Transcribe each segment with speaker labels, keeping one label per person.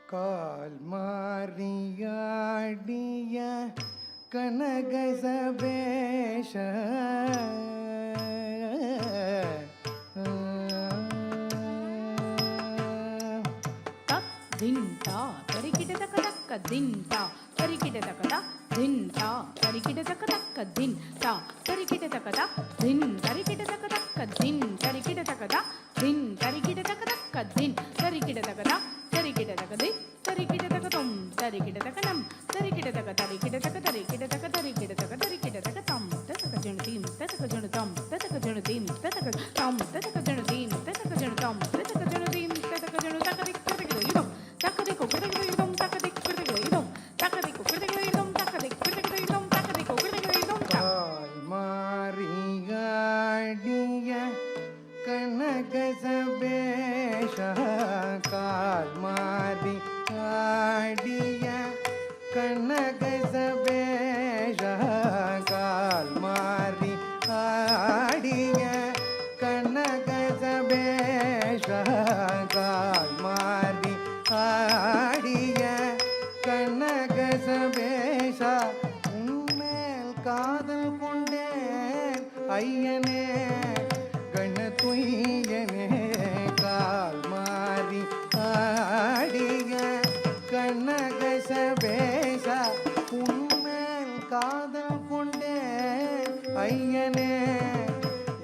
Speaker 1: கால் மாறியாடிய கனகசபேஷ
Speaker 2: தின்டா தரிக்கிட தக்க தக்க தின்டா தரிக்கிட தக்கதா தின்டா தரிக்கிட தக்க தக்க தின்டா தரிக்கிட தக்கதா தின் தரிக்கிட தக்க தக்க தின் தரிக்கிட தக்கதா தின் தரிக்கிட தக்க தக்க தின் தரிக்கிட தக்கதா தரிக்கிட தக்கதி தரிக்கிட தக்கதம் தரிக்கிட தக்கனம் தரிக்கிட தக்க தரிக்கிட தக்க தரிக்கிட தக்க தரிக்கிட தக்க தரிக்கிட தக்க தம் ததக ஜனதீம் ததக ஜனதம் ததக ஜனதீம் ததக தம் ததக ஜனதீம் ததக ஜனதம் ததக ஜனதீம் ததக ஜனதக தரிக்கிட தக்கதி கொக்கடையிடம் தக்கதி கொக்கடையிடம் தக்கதி கொக்கடையிடம் தக்கதி கொக்கடையிடம் தக்கதி கொக்கடையிடம்
Speaker 1: கால் மாறியாடிய கனகசபேஷ கால் மாறியாடிய கனகசபேஷ கால் மாறியாடிய கனகசபேஷ கால் மாறியாடிய கனகசபேஷ உன்மேல் காதல் கொண்டேன் ஐயனே கணத்துயனே கால் மாறி ஆடிய கனகசபேஷ உன்மேல் காதல் கொண்டேன் ஐயனே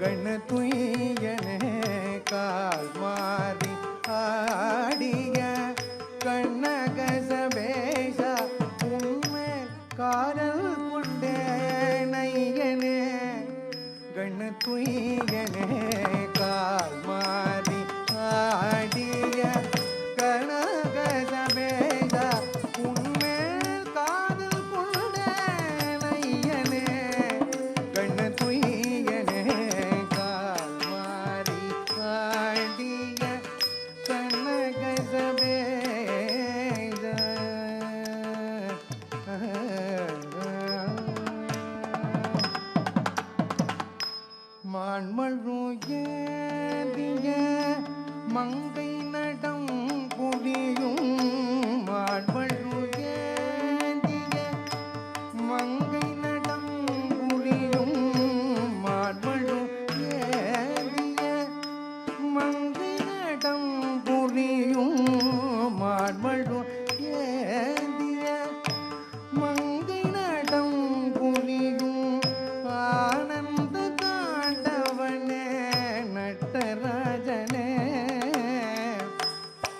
Speaker 1: கணத்துயனே கால் மாறி ஆடிய கனகசபேஷ உன்மேல் காதல் கொண்டேன் ஐயனே கணத்துயனே கால் மாறி ஆடிய கனகசபேஷ உன்மேல் காதல் கொண்டேன் ஐயனே கணத்துயனே கால் மாறி ஆடிய மான்மழு ஏதிய மங்கை நடம் புரியும் மான்மழு ஏதிய மங்கை நடம் புரியும் மான்மழு ஏதிய மங்கை நடம் புரியும் மான்மழு ஏதிய மங்கை நடம் புரியும் ஆனந்த காண்டவனே நட்டராஜனே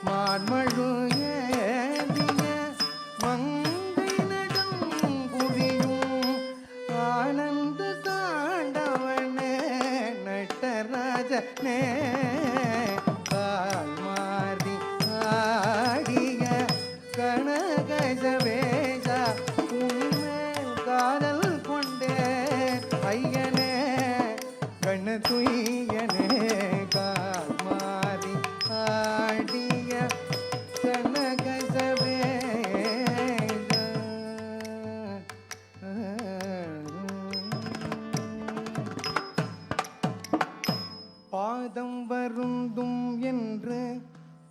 Speaker 1: மான்மழு ஏதிய மங்கை நடம் புரியும் ஆனந்த காண்டவனே நட்டராஜனே கால் மாறி ஆடிய கனகசபேஷ உன்மேல் காதல் கொண்டே ஐயனே கணத்துயனே கால் மாறி ஆடிய கனகசபேஷ பாதம் வருந்தும் என்று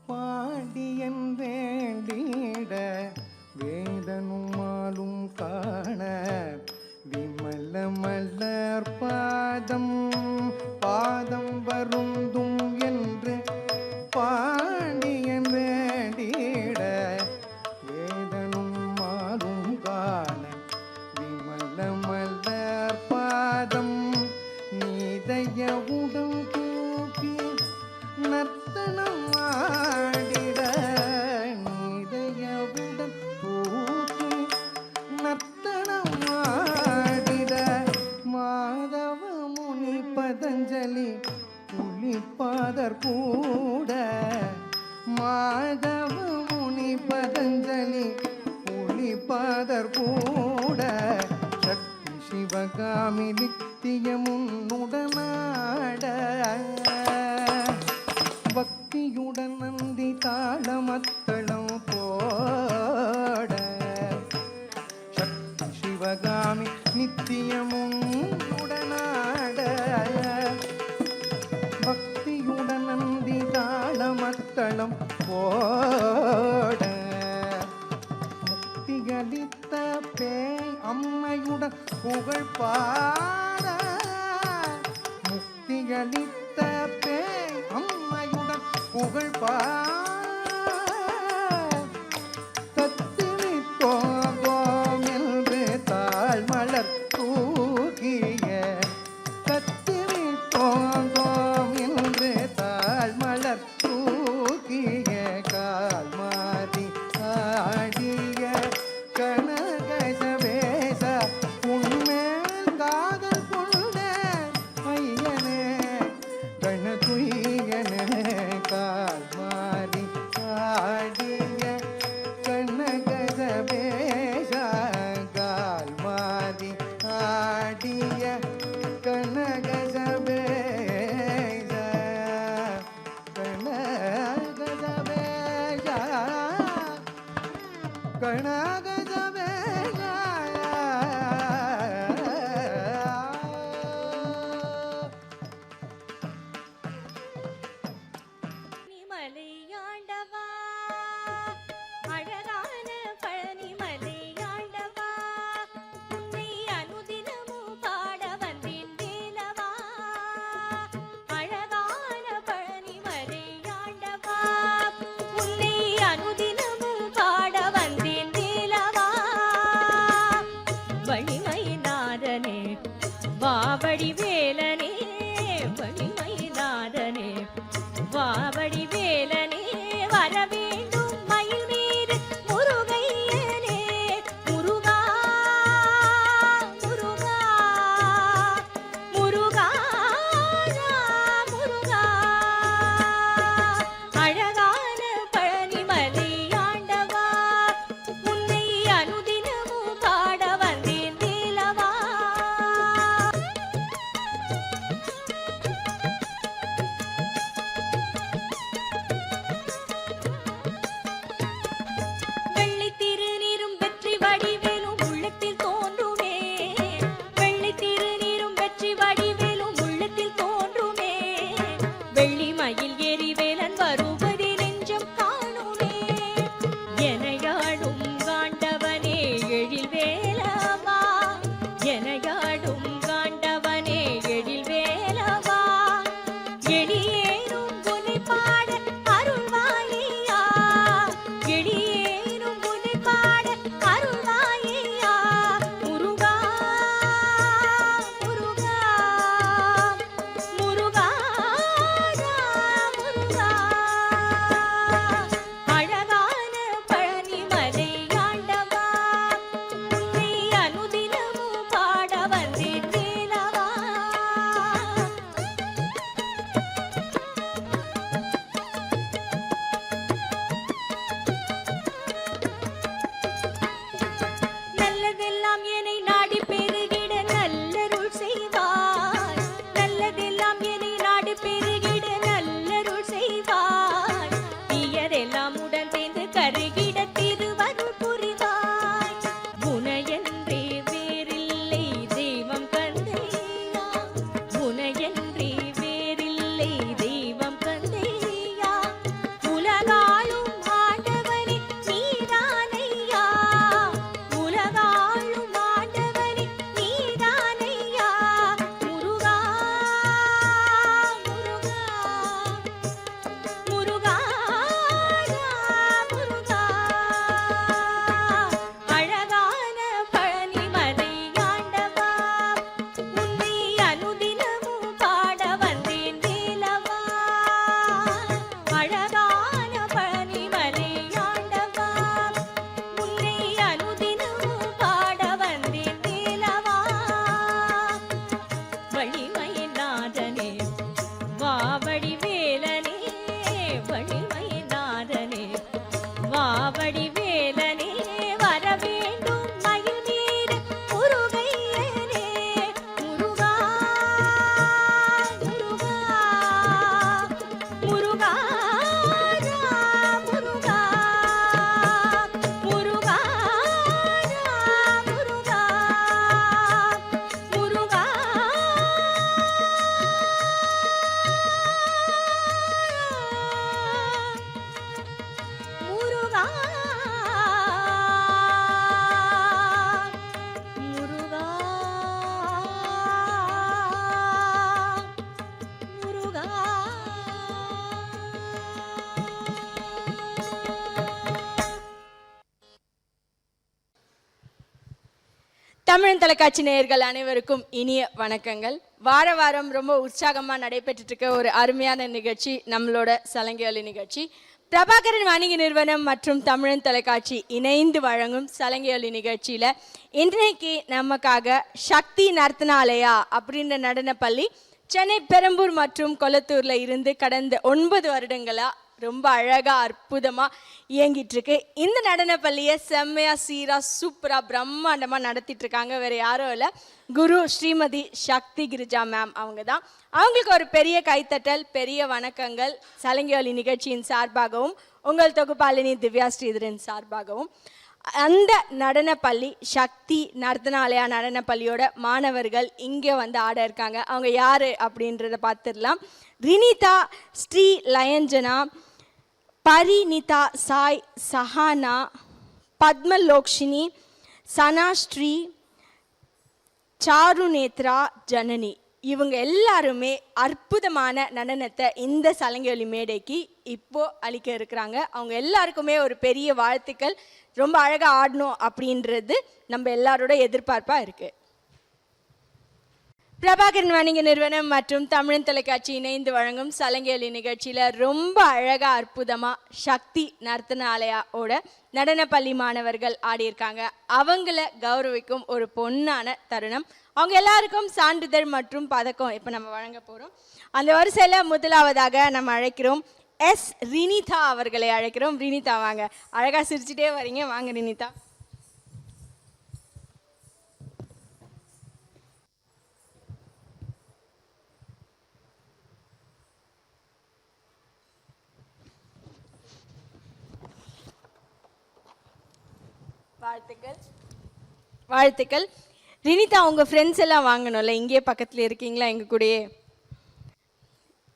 Speaker 1: பாடியன் வேண்டிட வேதனும் மாலும் காண விமல மலர் பாதம் பாதம் வருந்தும் என்று பாடியன் வேண்டிட வேதனும் மாலும் காண விமல மலர் பாதம் நீதையவுடன் தூக்கி நர்த்தனம் ஆடிட நீதையவுடன் தூக்கி நர்த்தனம் ஆடிட மாதவ முனி பதஞ்சலி புலிப்பா யாதவ முனி பதஞ்சலி புலிபாதர் கூட சக்தி சிவகாமி நித்தியமுன்னுடனாட பக்தியுடன் நந்தி தாளமத்தளம் போட சக்தி சிவகாமி நித்தியமுன்னுடனாட பக்தியுடன் நந்தி தாளமத்தளம் போட முக்தியளித்த பேய் அம்மையுடன் புகழ் பாட முக்தியளித்த பேய் அம்மையுடன் புகழ் தத்திவித்தோம் என்று தாழ் மலர் தூக்கிய தத்திவித்தோம் என்று தாழ் மலர் தூக்கிய கால் மாறி ஆடிய கனகசவேச உன்மேல் காதல் கொண்ட ஐயனே கணகுய்யனே கால் மாறி ஆடிய கனகசவேச கால் மாறி ஆடிய கனகசவேச கனகசவேச கனகசவேச
Speaker 3: பழனிமலையாண்டவா அழகான பழனிமலையாண்டவா உன்னை அனுதினமும் பாட வந்தேன் வேலவா அழகான பழனிமலையாண்டவா உன்னை அனுதினமும் பாட வந்தேன் வேலவா வழிமயிநாதனே வாவடி வேலனே வழிமயிநாதனே வாவடி வேலனே வர வேண்டும் மயில் மீது முருகையனே முருகா முருகா முருகா முருகா அழகான பழனிமலையாண்டவா உன்னை அனுதினமும் பாட வந்தேன் வேலவா வெள்ளை திருநீரும் வெற்றி வடிவேலும் உள்ளத்தில் தோன்றுமே வெள்ளை திருநீரும் வெற்றி வடிவேலும் உள்ளத்தில் தோன்றுமே வெள்ளி மயில் ஏறி வேலன் வருவதை நெஞ்சம் காணுமே எனையாடும் காண்டவனே எழில் வேலவா எனையாடும் காண்டவனே எழில் வேலவா எளியேனும் உன்னை பாட அருள்வாயா எளியேனும் உன்னை பாட அருள்வாயா முருகா முருகா முருகா முருகா அழகான பழனிமலையாண்டவா உன்னை அனுதினமும் பாட வந்தேன் வேலவா நல்லதெல்லாம் என்னை நாடி பெருகிட நல்லருள் செய்வாய் நல்லதெல்லாம் என்னை நாடி பெருகிட நல்லருள் செய்வாய் தீயதெல்லாம் உடன் சேர்ந்து கருகிட திருவருள் புரிவாய் குணையன்றே வேறில்லை தெய்வம் கந்தையா குணையன்றே வேறில்லை தெய்வம் கந்தையா உலகாளும் ஆண்டவனே நீதானையா உலகாளும் ஆண்டவனே நீதானையா முருகா முருகா முருகா முருகா
Speaker 4: தமிழ் தொலைக்காட்சி நேயர்கள் அனைவருக்கும் இனிய வணக்கங்கள். வார வாரம் ரொம்ப உற்சாகமாக நடைபெற்று இருக்க ஒரு அருமையான நிகழ்ச்சி நம்மளோட சலங்கையொலி நிகழ்ச்சி. பிரபாகரன் வணிக நிறுவனம் மற்றும் தமிழன் தொலைக்காட்சி இணைந்து வழங்கும் சலங்கையொலி நிகழ்ச்சியில் இன்றைக்கு நமக்காக சக்தி நர்த்தனாலயா அப்படின்ற நடனப்பள்ளி சென்னை பெரம்பூர் மற்றும் கொளத்தூரில் இருந்து கடந்த 9 வருடங்களாக ரொம்ப அழகாக அற்புதமாக இயங்கிட்டு இருக்கு. இந்த நடனப்பள்ளியை செம்மையாக சீராக சூப்பராக பிரம்மாண்டமாக நடத்திட்டு இருக்காங்க. வேறு யாரும் இல்லை, குரு ஸ்ரீமதி சக்தி கிரிஜா மேம் அவங்க தான். அவங்களுக்கு ஒரு பெரிய கைத்தட்டல், பெரிய வணக்கங்கள் சலங்கையொலி நிகழ்ச்சியின் சார்பாகவும் உங்கள் தொகுப்பாளினி திவ்யா ஸ்ரீதரன் சார்பாகவும். அந்த நடனப்பள்ளி சக்தி நர்த்தனாலயா நடனப்பள்ளியோட மாணவர்கள் இங்கே வந்து ஆட இருக்காங்க. அவங்க யார் அப்படின்றத பார்த்துடலாம். ரினிதா, ஸ்ரீ லயஞ்சனா, பரினிதா சாய், சஹானா, பத்மலோக்ஷினி, சனாஸ்ரீ, சாருநேத்ரா, ஜனனி இவங்க எல்லாருமே அற்புதமான நடனத்தை இந்த சலங்கையொலி மேடைக்கு இப்போ அளிக்க இருக்கிறாங்க. அவங்க எல்லாருக்குமே ஒரு பெரிய வாழ்த்துக்கள். ரொம்ப அழகாக ஆடணும் அப்படின்றது நம்ம எல்லாரோட எதிர்பார்ப்பாக இருக்குது. பிரபாகரன் வணிக நிறுவனம் மற்றும் தமிழன் தொலைக்காட்சி இணைந்து வழங்கும் சலங்கையொலி நிகழ்ச்சியில் ரொம்ப அழகாக அற்புதமாக சக்தி நர்த்தனாலயாவோட நடனப்பள்ளி மாணவர்கள் ஆடியிருக்காங்க. அவங்கள கௌரவிக்கும் ஒரு பொன்னான தருணம். அவங்க எல்லாருக்கும் சான்றிதழ் மற்றும் பதக்கம் இப்போ நம்ம வழங்க போகிறோம். அந்த வரிசையில் முதலாவதாக நம்ம அழைக்கிறோம் எஸ் ரினிதா அவர்களை அழைக்கிறோம். ரினிதா வாங்க, அழகாக சிரிச்சுட்டே வரீங்க, வாங்க ரினிதா. வாழ்த்துக்கள் வாழ்த்துக்கள். ரினிதா, உங்கள் ஃப்ரெண்ட்ஸ் எல்லாம் வாங்கணும்ல, இங்கேயே பக்கத்தில் இருக்கீங்களா எங்கள் கூடயே?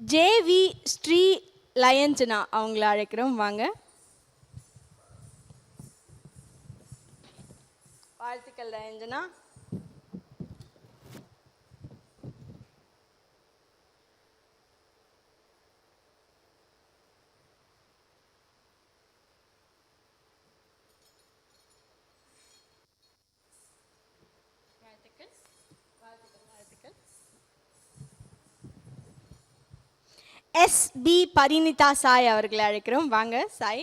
Speaker 4: ஜேவி ஸ்ரீ லயஞ்சனா அவங்கள அழைக்கிறோம், வாங்க. வாழ்த்துக்கள் லயஞ்சனா. எஸ் பி பரினிதா சாய் அவர்களை அழைக்கிறோம், வாங்க சாய்.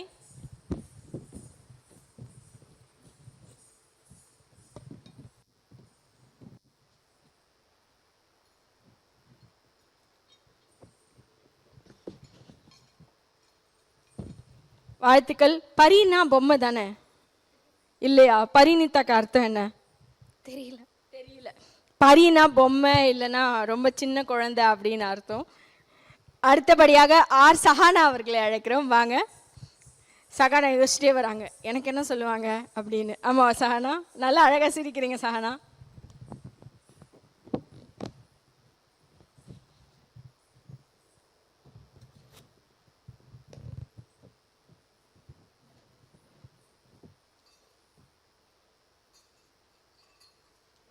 Speaker 4: வாழ்த்துக்கள். பரினா பொம்மை தானே இல்லையா? பரினிதாக்கு அர்த்தம் என்ன தெரியல? பரினா பொம்மை இல்லைன்னா ரொம்ப சின்ன குழந்தை அப்படின்னு அர்த்தம். அடுத்தபடியாக ஆர் சஹானா அவர்களை அழைக்கிறோம், வாங்க. சஹானா யோசிச்சிட்டே வராங்க, எனக்கு என்ன சொல்லுவாங்க அப்படின்னு. ஆமாம் சஹானா, நல்லா அழகாக சிரிக்கிறீங்க சஹானா.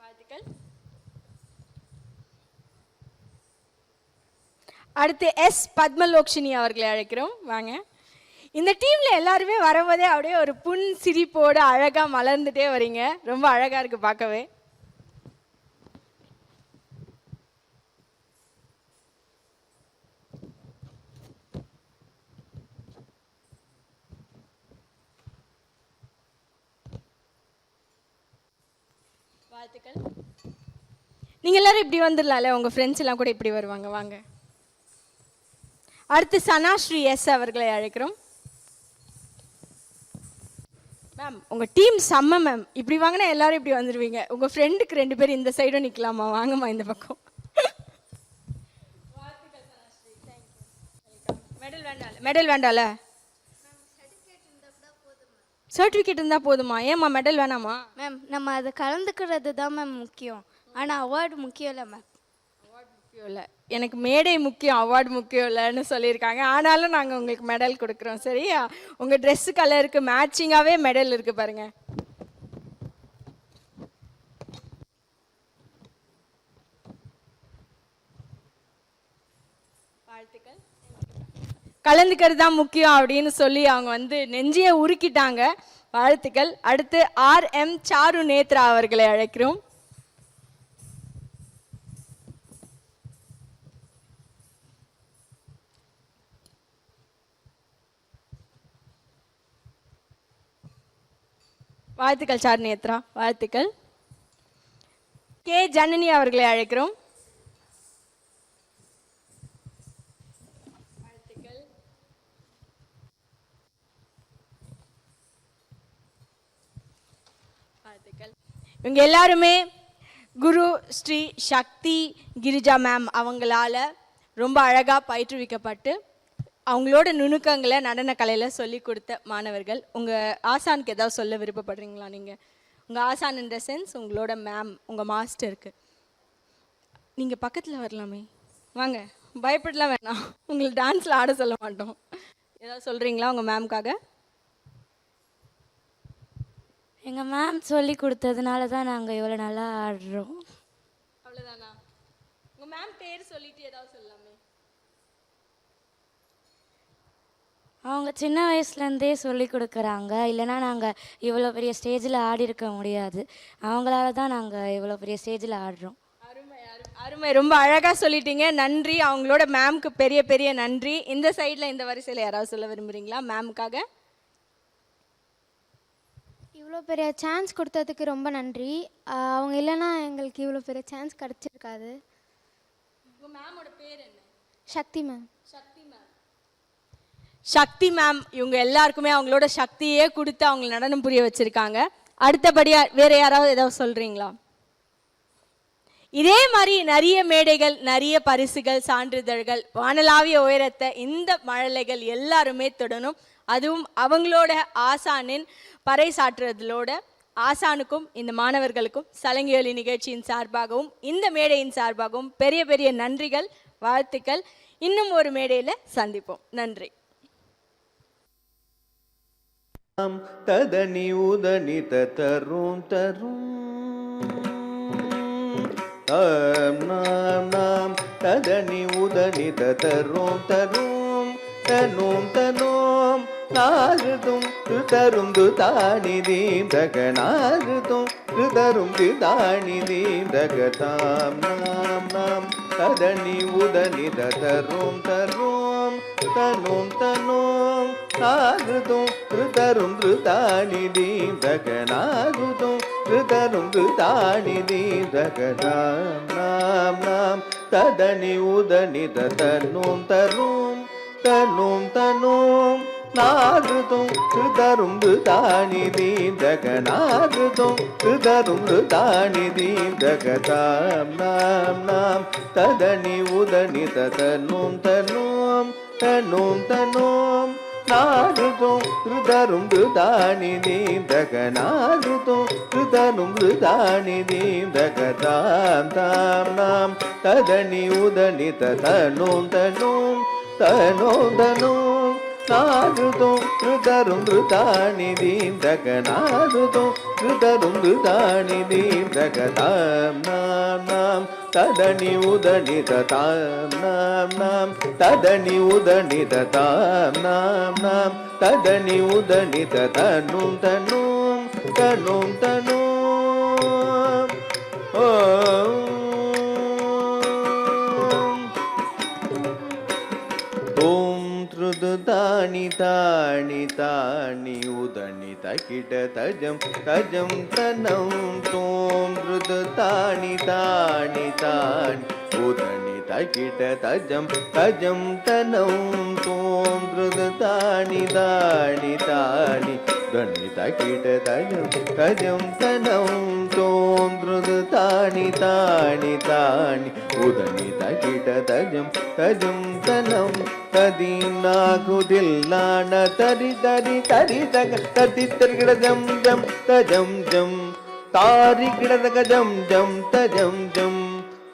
Speaker 4: வாழ்த்துக்கள். அடுத்து எஸ் பத்மலோக்ஷினி அவர்களை அழைக்கிறோம், வாங்க. இந்த டீமில் எல்லாருமே வரும்போதே அப்படியே ஒரு புன் சிரிப்போடு அழகாக மலர்ந்துட்டே வரீங்க, ரொம்ப அழகாக இருக்குது பார்க்கவே. வாழ்த்துக்கள். நீங்கள் எல்லாரும் இப்படி வந்துடலாம்ல, உங்கள் ஃப்ரெண்ட்ஸ் எல்லாம் கூட இப்படி வருவாங்க, வாங்க. அடுத்து சனாஸ்ரீ எஸ் அவர்களை அழைக்கிறோம். மேம், உங்கள் டீம் செம்ம மேம். இப்படி வாங்கினா எல்லாரும் இப்படி வந்துடுவீங்க. உங்கள் ஃப்ரெண்டுக்கு 2 பேர் இந்த சைடும் நிற்கலாமா? வாங்கம்மா இந்த பக்கம். மெடல் வேண்டாம்ல? சர்டிஃபிகேட் இருந்தால் போதுமா? ஏம்மா மெடல் வேணாமா?
Speaker 5: மேம், நம்ம அதை கலந்துக்கிறது தான் மேம் முக்கியம். ஆனால் அவார்டு முக்கியம் இல்லை மேம்.
Speaker 4: அவார்டு முக்கியம் இல்லை, எனக்கு மேடை முக்கியம், அவார்டு முக்கியம் இல்லைன்னு சொல்லியிருக்காங்க. ஆனாலும் நாங்கள் உங்களுக்கு மெடல் கொடுக்குறோம், சரியா? உங்கள் ட்ரெஸ்ஸு கலருக்கு மேட்சிங்காகவே மெடல் இருக்குது பாருங்கள். வாழ்த்துக்கள். கலந்துக்கிறது தான் முக்கியம் அப்படின்னு சொல்லி அவங்க வந்து நெஞ்சியை உருக்கிட்டாங்க. வாழ்த்துக்கள். அடுத்து ஆர் எம் சாரு நேத்ரா அவர்களை அழைக்கிறோம், வாழ்த்துக்கள் சார் நேத்ரா, வாழ்த்துக்கள். கே ஜனனி அவர்களை அழைக்கிறோம். இவங்க எல்லாருமே குரு ஸ்ரீ சக்தி கிரிஜா மேம் அவங்களால ரொம்ப அழகாக பயிற்றுவிக்கப்பட்டு அவங்களோட நுணுக்கங்களை நடன கலையில் சொல்லி கொடுத்த மாணவர்கள். உங்கள் ஆசானுக்கு ஏதாவது சொல்ல விருப்பப்படுறீங்களா? நீங்கள் உங்கள் ஆசான் என்ற சென்ஸ் உங்களோட மேம், உங்கள் மாஸ்டருக்கு. நீங்கள் பக்கத்தில் வரலாமே, வாங்க, பயப்படலாம் வேணாம், உங்களை டான்ஸில் ஆட சொல்ல மாட்டோம். ஏதாவது சொல்கிறீங்களா உங்கள் மேம்காக?
Speaker 5: எங்கள் மேம் சொல்லி கொடுத்ததுனால தான் நாங்கள் இவ்வளோ நல்லா ஆடுறோம்.
Speaker 4: அவ்வளோதானா? உங்கள் மேம் பேர் சொல்லிட்டு ஏதாவது சொல்லலாமே.
Speaker 5: அவங்க சின்ன வயசுலேருந்தே சொல்லி கொடுக்குறாங்க, இல்லைனா நாங்கள் இவ்வளோ பெரிய ஸ்டேஜில் ஆடி இருக்க முடியாது. அவங்களால தான் நாங்கள் இவ்வளோ பெரிய ஸ்டேஜில் ஆடுறோம்.
Speaker 4: அருமை அருமை, ரொம்ப அழகாக சொல்லிட்டீங்க. நன்றி, அவங்களோட மேம்க்கு பெரிய பெரிய நன்றி. இந்த சைடில் இந்த வரிசையில் யாராவது சொல்ல விரும்புகிறீங்களா மேமுக்காக?
Speaker 6: இவ்வளோ பெரிய சான்ஸ் கொடுத்ததுக்கு ரொம்ப நன்றி. அவங்க இல்லைன்னா எங்களுக்கு இவ்வளோ பெரிய சான்ஸ் கிடச்சிருக்காது.
Speaker 4: உங்கள் மேமோட பேர் என்ன?
Speaker 6: சக்தி மேம்.
Speaker 4: சக்தி மேம் இவங்க எல்லாருக்குமே அவங்களோட சக்தியே கொடுத்து அவங்களை நடனம் புரிய வச்சிருக்காங்க. அடுத்தபடியாக வேற யாராவது ஏதாவது சொல்றீங்களா? இதே மாதிரி நிறைய மேடைகள், நிறைய பரிசுகள், சான்றிதழ்கள், வானளாவிய உயரத்தை இந்த மழலைகள் எல்லாருமே தொடணும். அதுவும் அவங்களோட ஆசானின் பறை சாற்றுறதோட ஆசானுக்கும் இந்த மாணவர்களுக்கும் சலங்கையொலி நிகழ்ச்சியின் சார்பாகவும் இந்த மேடையின் சார்பாகவும் பெரிய பெரிய நன்றிகள், வாழ்த்துக்கள். இன்னும் ஒரு மேடையில் சந்திப்போம். நன்றி.
Speaker 1: ததனி உதனி தரும் தரும் நாம் நாம் ததனி உதனி தரும் தரும் தனும் தனோம் நாருதும் தரும் தானி தீந்தகனாருதும் தரும் தானி தீந்தகதாம் நாம் நாம் ததனி உதனி தரும் தரும் தனும் தனோம் நாருதும் தரும் தானி தீந்தகனாருதும் தரும் தானி தீந்தகதாம் நாம் நாம் ததனி உதனி தனும் தரும் தனும் தனோம் நாருதும் தரும் தானி தீந்தகனாருதும் தரும் தானி தீந்தகதாம் நாம் நாம் ததனி உதனி தனும் தனோம் தனும் தனோம் நாருதும் தரும் தானி தீந்தகனாருதும் தரும் தானி தீந்தகதாம் தாம் நாம் ததனி உதனி தனும் தனோம் தனும் தனோம் நாருதும் தரும் தானி தீந்தகனாருதும் தரும் தானி தீந்தகதாம் நாம் நாம் ததனி உதனி தாம் நாம் நாம் ததனி உதனி தாம் நாம் நாம் ததனி உதனி தனும் தனும் தனும் தனும் ஓ தானி தானி தானி உதனி தகிட தஜம் தஜம் தனம் தோம் தானி தானி தானி உதனி தகிட தஜம் தஜம் தனம் தோம் தானி தானி தானி உதனி தகிட தஜம் தஜம் தனம் தோம் தானி தானி தானி உதனி தகிட தஜம் தஜம் தனம் ததிநாகுதில்லான தரி தரி தரி தக ததி தர்கிட ஜம் ஜம் தஜம் ஜம் தாரி கிடதக ஜம் ஜம் தஜம் ஜம்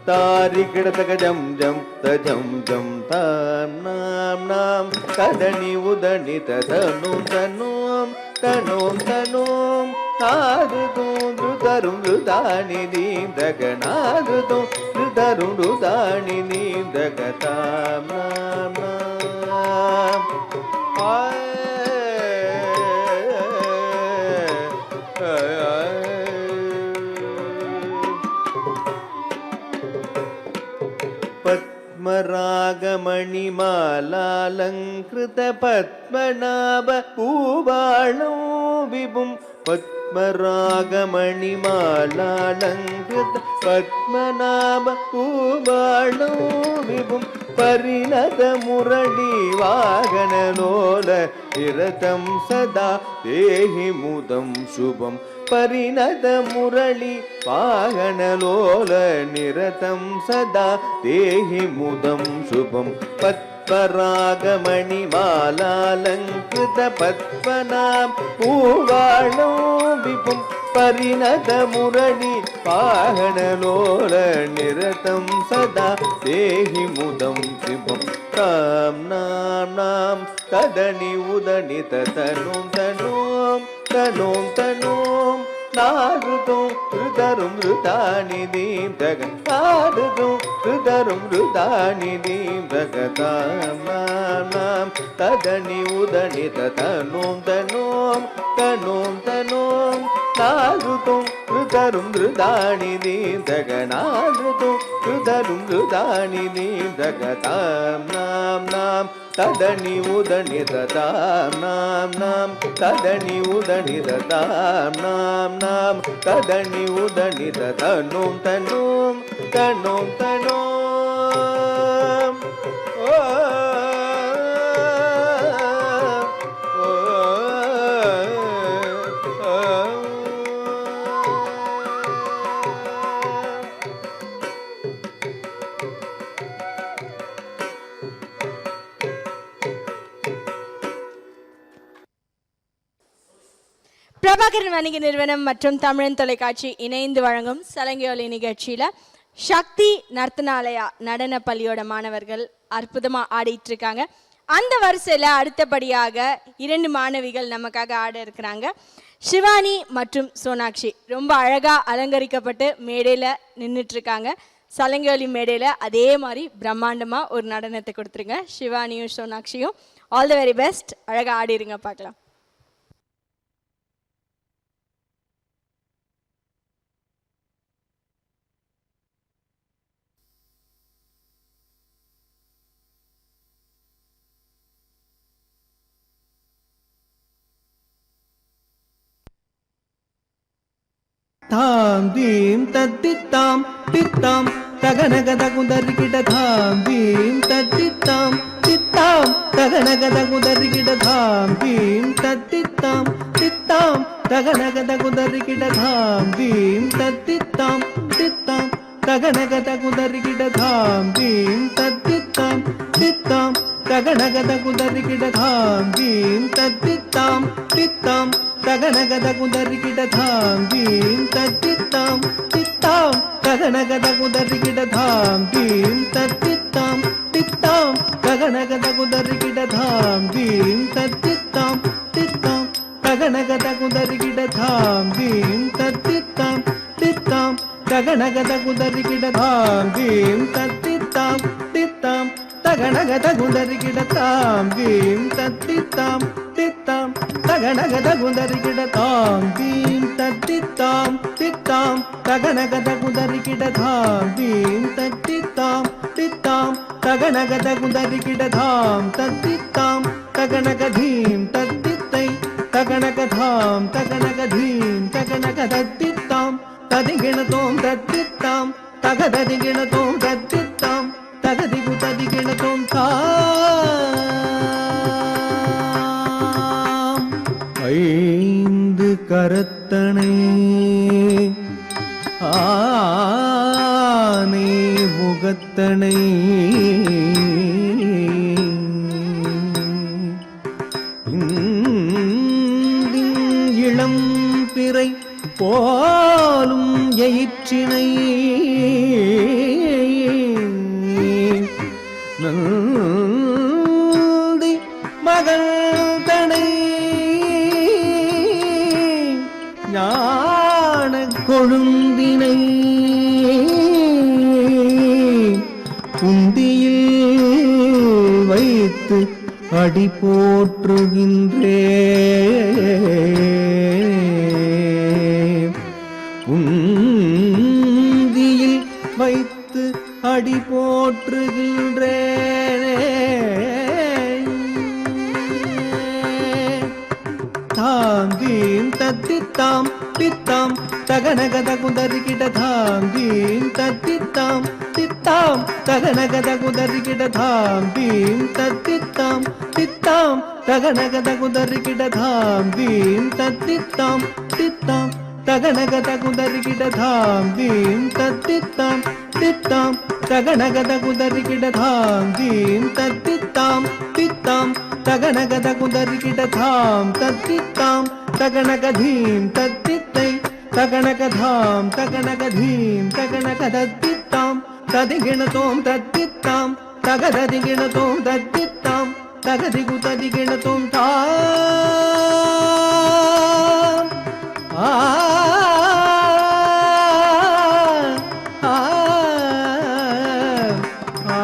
Speaker 1: தாரி கிடதக ஜம் ஜம் தஜம் ஜம் தாம் நாம் நாம் ததனி உதனி தனும் தனோம் தனோம் தனோம் நாருதும் தரும் தானி தீந்தகனாருதும் தரும் தானி தீந்தகதாம் நாம் நாம் பத்மராகமணிமாலாலங்கிருத பத்மநாப பூபாளோ விபும் பத்ம பத்மராகமணிமாலாலங்கிருத பத்மநாப பூபாளோ விபும் பரிணத முரளி வாகனலோல நிரதம் சதா தேஹி முதம் சுபம் பரிணத முரளி வாகனலோல நிரதம் சதா தேஹி முதம் சுபம் பத்மராகமணிமாலாலங்கிருத பத்மநாப பூபாளோ விபும் பரிணத முரளி வாகனலோல நிரதம் சதா தேஹி முதம் சிவம் தாம் நாம் நாம் ததனி உதனி தனோம் தனோம் தனோம் தனோம் நாருதோம் ருதரும் ருதானி தீம் தக நாருதோம் ருதரும் ருதானி தீம் தக தாம் நாம் நாம் ததனி உதனி தனோம் தனோம் தனோம் தனோம் நாருதோம் ருதரும் ருதானி தீம் தக நாருதோம் ருதரும் ருதானி தீம் தக தாம் நாம் நாம் ததனி உதனி தாம் நாம் நாம் ததனி உதனி தாம் நாம் நாம் ததனி உதனி தனோம் தனோம் தனோம் தனோம் ஓ
Speaker 4: பிரபாகரன் வணிக நிறுவனம் மற்றும் தமிழன் தொலைக்காட்சி இணைந்து வழங்கும் சலங்கையொலி நிகழ்ச்சியில சக்தி நர்த்தனாலயா நடன பள்ளியோட மாணவர்கள் அற்புதமா ஆடிட்டு இருக்காங்க. அந்த வரிசையில அடுத்தபடியாக 2 மாணவிகள் நமக்காக ஆட இருக்கிறாங்க. சிவானி மற்றும் சோனாக்ஷி ரொம்ப அழகா அலங்கரிக்கப்பட்டு மேடையில நின்றுட்டு இருக்காங்க. சலங்கையொலி மேடையில அதே மாதிரி பிரம்மாண்டமா ஒரு நடனத்தை கொடுத்துருங்க. சிவானியும் சோனாக்ஷியும் ஆல் தி வெரி பெஸ்ட். அழகா ஆடிருங்க பார்க்கலாம்.
Speaker 1: தாம் தீம் தத்தித்தாம் தித்தாம் தகனகதகுதரிகிட தாம் தீம் தத்தித்தாம் தித்தாம் தகனகதகுதரிகிட தாம் தீம் தத்தித்தாம் தித்தாம் தகனகதகுதரிகிட தாம் தீம் தத்தித்தாம் தித்தாம் தகனகதகுதரிகிட தாம் தீம் தத்தித்தாம் தித்தாம் தகனகதகுதரிகிட தாம் தீம் தத்தித்தாம் தித்தாம் தகனகதகுதரிகிட தாம் தீம் தத்தித்தாம் தித்தாம் தகனகதகுதரிகிட தாம் தீம் தத்தித்தாம் தித்தாம் தகனகதகுதரிகிட தாம் தீம் தத்தித்தாம் தித்தாம் தகனகதகுதரிகிட தாம் தீம் தத்தித்தாம் தித்தாம் தகனகதகுதரிகிட தாம் தீம் தத்தித்தாம் தித்தாம் தகனகதகுதரிகிட தாம் தீம் தத்தித்தாம் தித்தாம் தகனகதகுதரிகிட தாம் தீம் தத்தித்தாம் தித்தாம் தகனகதகுதரிகிட தாம் தீம் தத்தித்தாம் தித்தாம் தகனகதகுதரிகிட தாம் தத்தித்தாம் தகனகதீம் தத்தித்தை தகனகதாம் தகனகதீம் தகனகதத்தித்தாம் ததிகிணதோம் தத்தித்தாம் தகததிகிணதோம் தத்தித்தாம் தகதிகு ததிகிணதோம் தாம் ஐந்து கரத்தனை ஆனை முகத்தனை இளம் பிறை போலும் எயிற்றினை நந்தி மகள் தனை ஞான கொழுந்தினை குந்தியில் வைத்து அடி போற்றுகின்றே குந்தியில் வைத்து அடி போற்றுகின்றே தாம் தீம் தத்தித்தாம் தித்தாம் தகனகத குதறிகிட தாம் தீம் தத்தித்தாம் தித்தாம் தகனகத குதறிகிட தாம் தீம் தத்தித்தாம் தித்தாம் தகனகத குதறிகிட தாம் தீம் தத்தித்தாம் தித்தாம் தகனகத குதறிகிட தாம் தீம் தத்தித்தாம் தித்தாம் தகனகத குதறிகிட தாம் தீம் தத்தித்தாம் தித்தாம் தகனகத குதறிகிட தாம் தத்தித்தாம் தகனகதீம் தத்தித்தை தகனகதாம் தகனகதீம் தகனகதத்தித்தாம் ததிகிணதோம் தத்தித்தாம் தகததிகிணதோம் தத்தித்தாம் தகதிகு ததிகிணதோம் தாம் ஆ ஆ ஆ ஆ